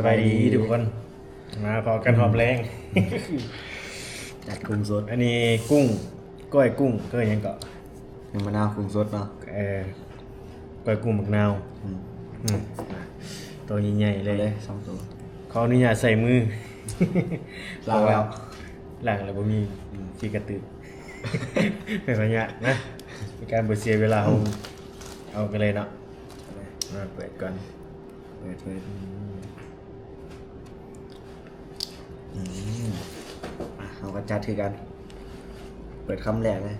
สบายดีทุกคนมาพอกันหอมแรง จัดกุ้งสด อันนี้กุ้งก้อยกุ้งก็ยังเกาะ น้ำมะนาวกุ้งสดเนาะ ก้อยกุ้งหมักนาว อืม อืมตัวใหญ่ๆเล เอา ย เลย2ตัว ขออนุญาตใส่มือ ล้างแล้ว ล้างแล้วบ่มีจีกระตือ เป็นขออนุญาตนะในการบ่เสียเวลาเอากันเลยเนาะมาเปิดก่อน เปิดเอาก็จัดคือกัน เปิดคำแรกเลย